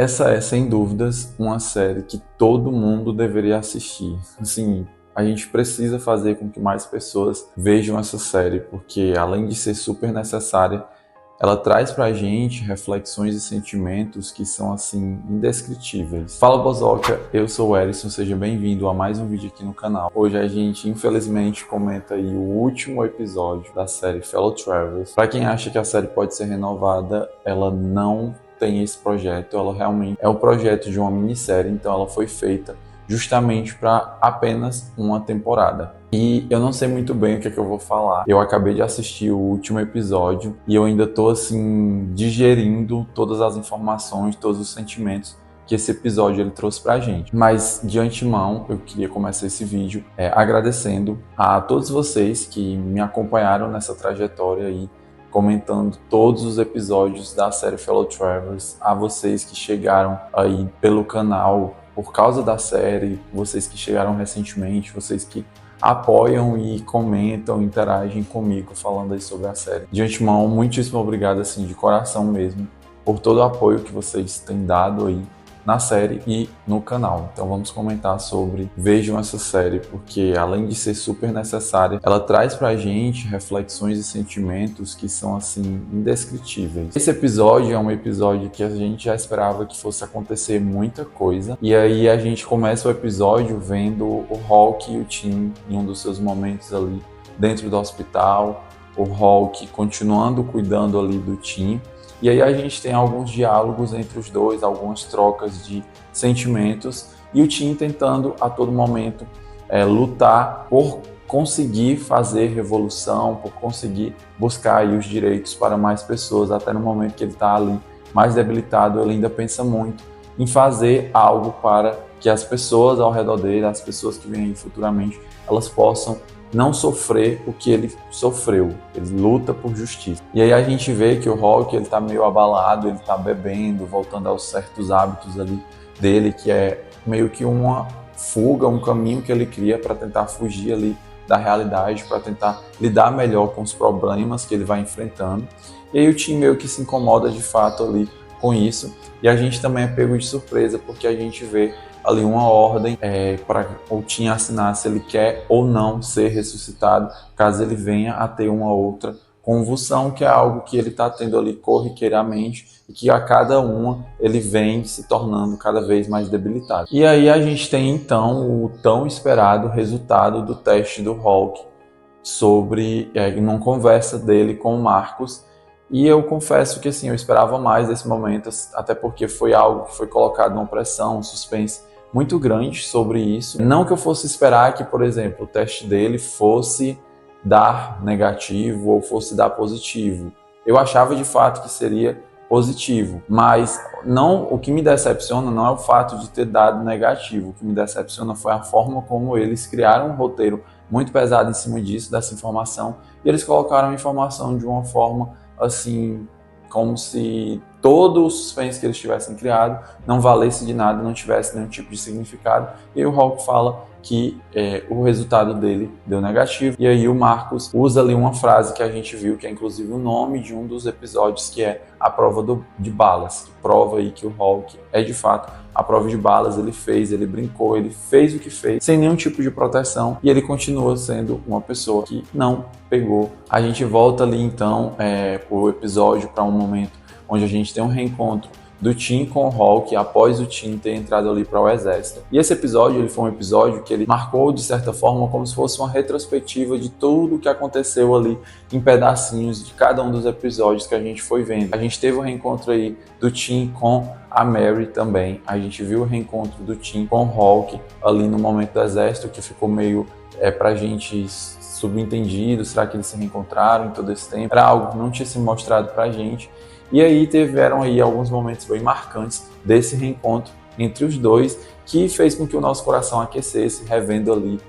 Essa é, sem dúvidas, uma série que todo mundo deveria assistir. Assim, a gente precisa fazer com que mais pessoas vejam essa série, porque além de ser super necessária, ela traz pra gente reflexões e sentimentos que são, assim, indescritíveis. Fala, Bozoca, eu sou o Erison, seja bem-vindo a mais um vídeo aqui no canal. Hoje a gente, infelizmente, comenta aí o último episódio da série Fellow Travelers. Pra quem acha que a série pode ser renovada, ela não tem esse projeto, ela realmente é o projeto de uma minissérie, então ela foi feita justamente para apenas uma temporada. E eu não sei muito bem o que é que eu vou falar. Eu acabei de assistir o último episódio e eu ainda tô assim digerindo todas as informações, todos os sentimentos que esse episódio ele trouxe pra gente. Mas de antemão, eu queria começar esse vídeo agradecendo a todos vocês que me acompanharam nessa trajetória aí, comentando todos os episódios da série Fellow Travelers, a vocês que chegaram aí pelo canal por causa da série, vocês que chegaram recentemente, vocês que apoiam e comentam, interagem comigo falando aí sobre a série. De antemão, muitíssimo obrigado, assim, de coração mesmo, por todo o apoio que vocês têm dado aí na série e no canal. Então vamos comentar sobre vejam essa série, porque além de ser super necessária, ela traz pra gente reflexões e sentimentos que são assim indescritíveis. Esse episódio é um episódio que a gente já esperava que fosse acontecer muita coisa, e aí a gente começa o episódio vendo o Hulk e o Tim em um dos seus momentos ali dentro do hospital, o Hulk continuando cuidando ali do Tim. E aí a gente tem alguns diálogos entre os dois, algumas trocas de sentimentos, e o Tim tentando a todo momento lutar por conseguir fazer revolução, por conseguir buscar aí os direitos para mais pessoas. Até no momento que ele está ali mais debilitado, ele ainda pensa muito em fazer algo para que as pessoas ao redor dele, as pessoas que vêm aí futuramente, elas possam não sofrer o que ele sofreu. Ele luta por justiça. E aí a gente vê que o Hulk, ele tá meio abalado, ele tá bebendo, voltando aos certos hábitos ali dele, que é meio que uma fuga, um caminho que ele cria para tentar fugir ali da realidade, para tentar lidar melhor com os problemas que ele vai enfrentando. E aí o Tim meio que se incomoda de fato ali com isso. E a gente também é pego de surpresa, porque a gente vê ali uma ordem para o Tim assinar se ele quer ou não ser ressuscitado, caso ele venha a ter uma outra convulsão, que é algo que ele está tendo ali corriqueiramente e que a cada uma ele vem se tornando cada vez mais debilitado. E aí a gente tem então o tão esperado resultado do teste do Hulk sobre uma conversa dele com o Marcos. E eu confesso que assim, eu esperava mais desse momento, até porque foi algo que foi colocado numa pressão, um suspense muito grande sobre isso. Não que eu fosse esperar que, por exemplo, o teste dele fosse dar negativo ou fosse dar positivo. Eu achava de fato que seria positivo, mas não, o que me decepciona não é o fato de ter dado negativo. O que me decepciona foi a forma como eles criaram um roteiro muito pesado em cima disso, dessa informação, e eles colocaram a informação de uma forma assim, como se todo o suspense que eles tivessem criado não valesse de nada, não tivesse nenhum tipo de significado. E aí o Hulk fala que o resultado dele deu negativo. E aí o Marcos usa ali uma frase que a gente viu, que é inclusive o nome de um dos episódios, que é a prova de balas, que prova aí que o Hulk é de fato a prova de balas. Ele fez, ele brincou, ele fez o que fez, sem nenhum tipo de proteção, e ele continua sendo uma pessoa que não pegou. A gente volta ali então o episódio para um momento onde a gente tem um reencontro do Tim com o Hulk após o Tim ter entrado ali para o exército. E esse episódio ele foi um episódio que ele marcou de certa forma como se fosse uma retrospectiva de tudo o que aconteceu ali em pedacinhos de cada um dos episódios que a gente foi vendo. A gente teve o reencontro aí do Tim com a Mary também. A gente viu o reencontro do Tim com o Hulk ali no momento do exército, que ficou meio pra gente subentendido. Será que eles se reencontraram em todo esse tempo? Era algo que não tinha se mostrado pra gente. E aí tiveram aí alguns momentos bem marcantes desse reencontro entre os dois, que fez com que o nosso coração aquecesse, revendo ali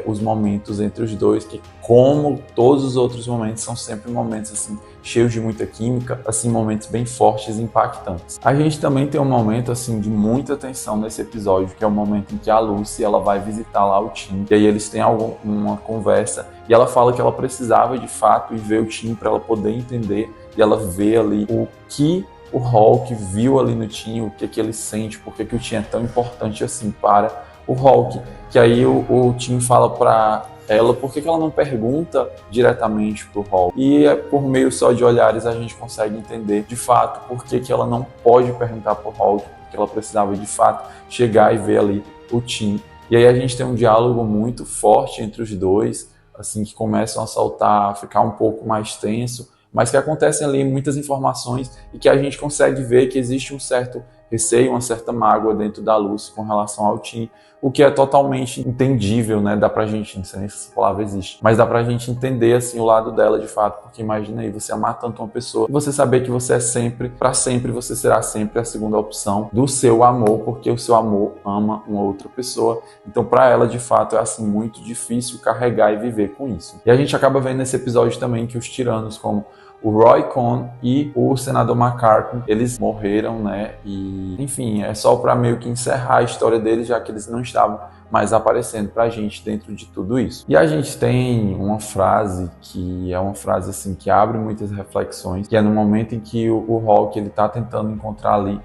os momentos entre os dois, que como todos os outros momentos são sempre momentos assim cheios de muita química, assim momentos bem fortes e impactantes. A gente também tem um momento assim de muita tensão nesse episódio, que é o momento em que a Lucy ela vai visitar lá o Tim, e aí eles têm uma conversa e ela fala que ela precisava de fato ir ver o Tim para ela poder entender, e ela vê ali o que o Hulk viu ali no Tim, o que ele sente, por que o Tim é tão importante assim para o Hulk. Que aí o Tim fala para ela por que ela não pergunta diretamente pro Hulk. E por meio só de olhares a gente consegue entender de fato por que ela não pode perguntar pro Hulk, porque ela precisava de fato chegar e ver ali o Tim. E aí a gente tem um diálogo muito forte entre os dois, assim, que começam a saltar, a ficar um pouco mais tenso, mas que acontecem ali muitas informações e que a gente consegue ver que existe um certo receio, uma certa mágoa dentro da Lucy com relação ao Tim, o que é totalmente entendível, né? Dá pra gente, não sei nem se essa palavra existe, mas dá pra gente entender, assim, o lado dela de fato, porque imagina aí, você amar tanto uma pessoa e você saber que você é sempre, pra sempre, você será sempre a segunda opção do seu amor, porque o seu amor ama uma outra pessoa. Então, pra ela, de fato, é, assim, muito difícil carregar e viver com isso. E a gente acaba vendo nesse episódio também que os tiranos, como o Roy Cohn e o senador McCartney, eles morreram, né? E, enfim, é só para meio que encerrar a história deles, já que eles não estavam mais aparecendo pra gente dentro de tudo isso. E a gente tem uma frase que é uma frase assim que abre muitas reflexões, que é no momento em que o Hulk ele tá tentando encontrar ali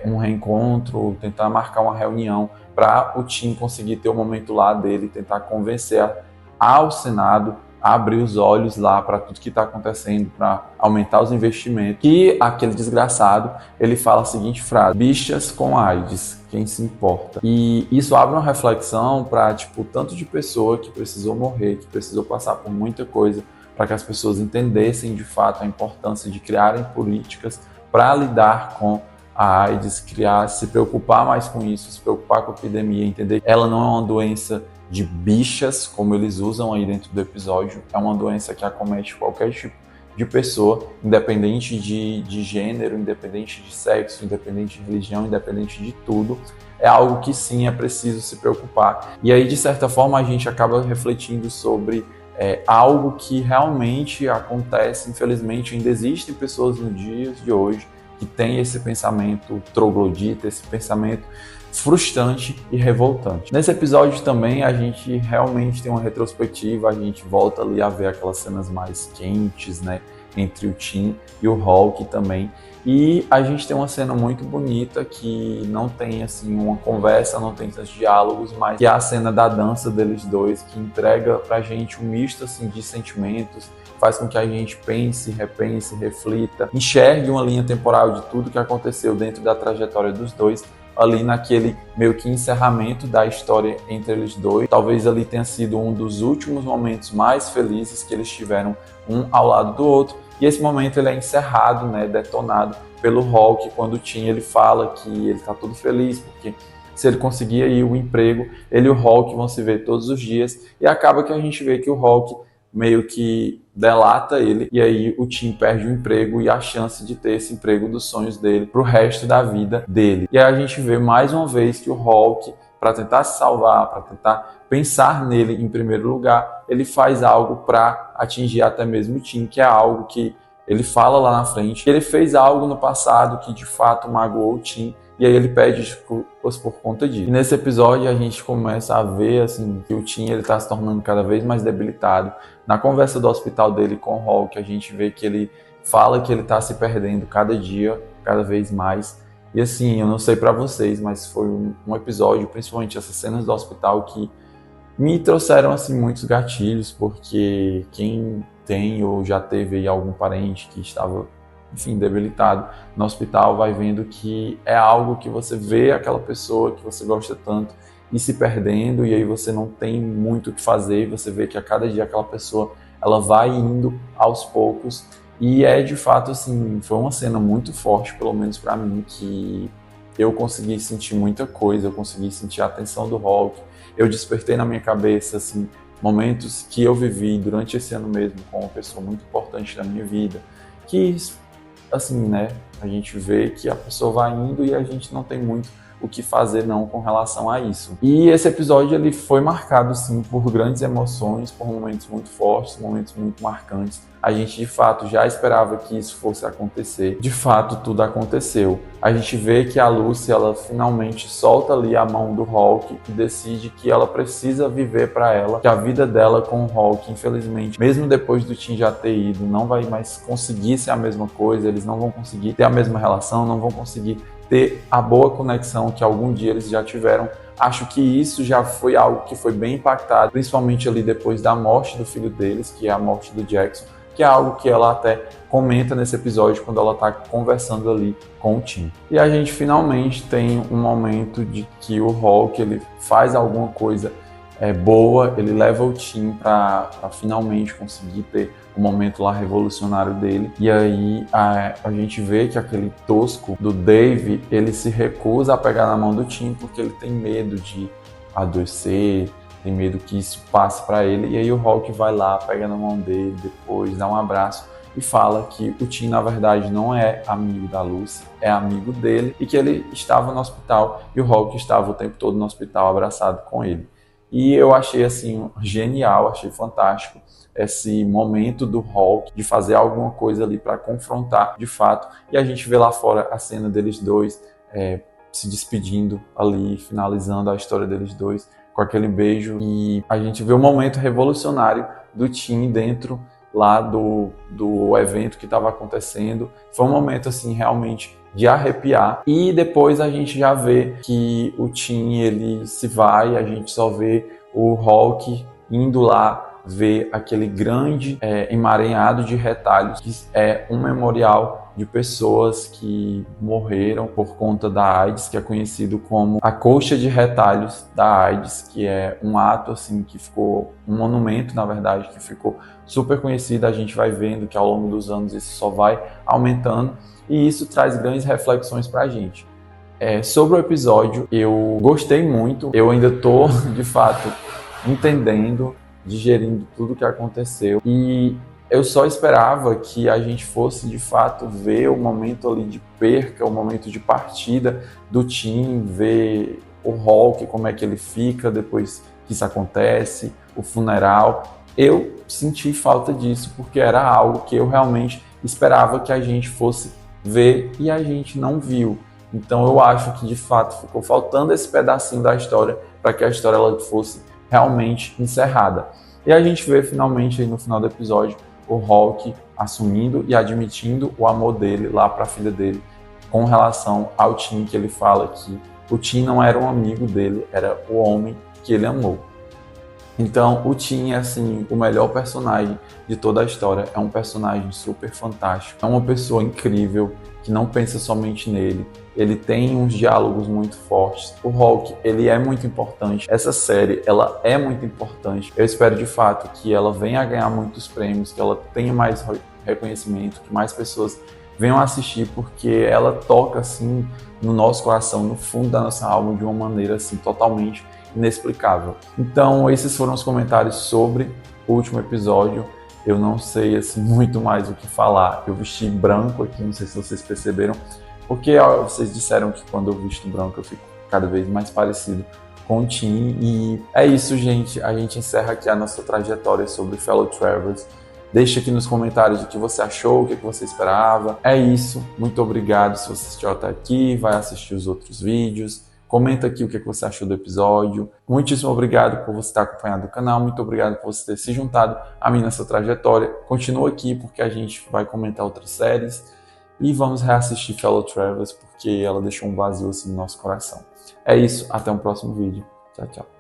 um reencontro, tentar marcar uma reunião para o Tim conseguir ter o momento lá dele, tentar convencer ao Senado abrir os olhos lá para tudo que está acontecendo, para aumentar os investimentos. E aquele desgraçado, ele fala a seguinte frase: bichas com AIDS, quem se importa? E isso abre uma reflexão para, tipo, tanto de pessoa que precisou morrer, que precisou passar por muita coisa, para que as pessoas entendessem de fato a importância de criarem políticas para lidar com a AIDS, se preocupar mais com isso, se preocupar com a epidemia, entender que ela não é uma doença de bichas, como eles usam aí dentro do episódio, é uma doença que acomete qualquer tipo de pessoa, independente de gênero, independente de sexo, independente de religião, independente de tudo. É algo que sim, é preciso se preocupar. E aí, de certa forma, a gente acaba refletindo sobre algo que realmente acontece. Infelizmente, ainda existem pessoas nos dias de hoje que têm esse pensamento troglodita, esse pensamento frustrante e revoltante. Nesse episódio também a gente realmente tem uma retrospectiva, a gente volta ali a ver aquelas cenas mais quentes, né, entre o Tim e o Hulk também. E a gente tem uma cena muito bonita que não tem assim uma conversa, não tem esses diálogos, mas que é a cena da dança deles dois, que entrega pra gente um misto assim de sentimentos, faz com que a gente pense, repense, reflita, enxergue uma linha temporal de tudo que aconteceu dentro da trajetória dos dois, ali naquele meio que encerramento da história entre eles dois. Talvez ali tenha sido um dos últimos momentos mais felizes que eles tiveram um ao lado do outro. E esse momento ele é encerrado, né, detonado pelo Hulk, quando o Tim ele fala que ele está todo feliz, porque se ele conseguir aí o emprego, ele e o Hulk vão se ver todos os dias. E acaba que a gente vê que o Hulk meio que delata ele, e aí o Tim perde o emprego e a chance de ter esse emprego dos sonhos dele pro resto da vida dele. E aí a gente vê mais uma vez que o Hulk, para tentar se salvar, para tentar pensar nele em primeiro lugar, ele faz algo para atingir até mesmo o Tim, que é algo que ele fala lá na frente. Ele fez algo no passado que de fato magoou o Tim, e aí ele pede desculpas por conta disso. E nesse episódio a gente começa a ver assim, que o Tim ele tá se tornando cada vez mais debilitado. Na conversa do hospital dele com o Hulk, a gente vê que ele fala que ele tá se perdendo cada dia, cada vez mais. E assim, eu não sei pra vocês, mas foi um episódio, principalmente essas cenas do hospital, que me trouxeram assim muitos gatilhos, porque quem tem ou já teve aí algum parente que estava, enfim, debilitado no hospital, vai vendo que é algo que você vê aquela pessoa que você gosta tanto e se perdendo, e aí você não tem muito o que fazer, e você vê que a cada dia aquela pessoa, ela vai indo aos poucos, e é de fato assim, foi uma cena muito forte, pelo menos pra mim, que eu consegui sentir muita coisa, eu consegui sentir a atenção do Hulk, eu despertei na minha cabeça, assim, momentos que eu vivi durante esse ano mesmo com uma pessoa muito importante na minha vida, que assim, né, a gente vê que a pessoa vai indo e a gente não tem muito o que fazer não com relação a isso. E esse episódio ele foi marcado sim por grandes emoções, por momentos muito fortes, momentos muito marcantes. A gente de fato já esperava que isso fosse acontecer. De fato, tudo aconteceu. A gente vê que a Lucy, ela finalmente solta ali a mão do Hulk e decide que ela precisa viver para ela, que a vida dela com o Hulk, infelizmente, mesmo depois do Tim já ter ido, não vai mais conseguir ser a mesma coisa, eles não vão conseguir ter a mesma relação, não vão conseguir ter a boa conexão que algum dia eles já tiveram. Acho que isso já foi algo que foi bem impactado, principalmente ali depois da morte do filho deles, que é a morte do Jackson, que é algo que ela até comenta nesse episódio quando ela está conversando ali com o Tim. E a gente finalmente tem um momento de que o Hulk ele faz alguma coisa boa, ele leva o Tim para finalmente conseguir ter o momento lá revolucionário dele. E aí a gente vê que aquele tosco do Dave, ele se recusa a pegar na mão do Tim porque ele tem medo de adoecer, tem medo que isso passe para ele, e aí o Hulk vai lá, pega na mão dele, depois dá um abraço e fala que o Tim, na verdade, não é amigo da Lucy, é amigo dele, e que ele estava no hospital, e o Hulk estava o tempo todo no hospital abraçado com ele. E eu achei, assim, genial, achei fantástico esse momento do Hulk de fazer alguma coisa ali para confrontar de fato, e a gente vê lá fora a cena deles dois se despedindo ali, finalizando a história deles dois, com aquele beijo, e a gente vê o momento revolucionário do Tim dentro lá do evento que estava acontecendo. Foi um momento assim realmente de arrepiar, e depois a gente já vê que o Tim ele se vai, a gente só vê o Hulk indo lá ver aquele grande emaranhado de retalhos, que é um memorial de pessoas que morreram por conta da AIDS, que é conhecido como a Coxa de Retalhos da AIDS, que é um ato assim que ficou, um monumento na verdade, que ficou super conhecido. A gente vai vendo que ao longo dos anos isso só vai aumentando, e isso traz grandes reflexões pra gente. Sobre o episódio, eu gostei muito, eu ainda tô de fato entendendo, digerindo tudo o que aconteceu, e eu só esperava que a gente fosse de fato ver o momento ali de perca, o momento de partida do Tim, ver o Hulk, como é que ele fica depois que isso acontece, o funeral. Eu senti falta disso, porque era algo que eu realmente esperava que a gente fosse ver e a gente não viu. Então eu acho que de fato ficou faltando esse pedacinho da história para que a história ela fosse realmente encerrada. E a gente vê finalmente aí no final do episódio o Hulk assumindo e admitindo o amor dele lá para a filha dele com relação ao Tim, que ele fala que o Tim não era um amigo dele, era o homem que ele amou. Então o Tim é assim o melhor personagem de toda a história, é um personagem super fantástico, é uma pessoa incrível que não pensa somente nele, ele tem uns diálogos muito fortes. O Hulk, ele é muito importante, essa série, ela é muito importante. Eu espero de fato que ela venha a ganhar muitos prêmios, que ela tenha mais reconhecimento, que mais pessoas venham assistir, porque ela toca assim no nosso coração, no fundo da nossa alma, de uma maneira assim totalmente inexplicável. Então esses foram os comentários sobre o último episódio. Eu não sei assim muito mais o que falar. Eu vesti branco aqui, não sei se vocês perceberam, porque vocês disseram que quando eu visto branco eu fico cada vez mais parecido com o Tim. E é isso, gente. A gente encerra aqui a nossa trajetória sobre Fellow Travelers. Deixa aqui nos comentários o que você achou, o que você esperava. É isso. Muito obrigado se você assistiu até aqui, vai assistir os outros vídeos. Comenta aqui o que você achou do episódio. Muitíssimo obrigado por você estar acompanhando o canal. Muito obrigado por você ter se juntado a mim nessa trajetória. Continua aqui porque a gente vai comentar outras séries. E vamos reassistir Fellow Travelers porque ela deixou um vazio assim no nosso coração. É isso. Até o próximo vídeo. Tchau, tchau.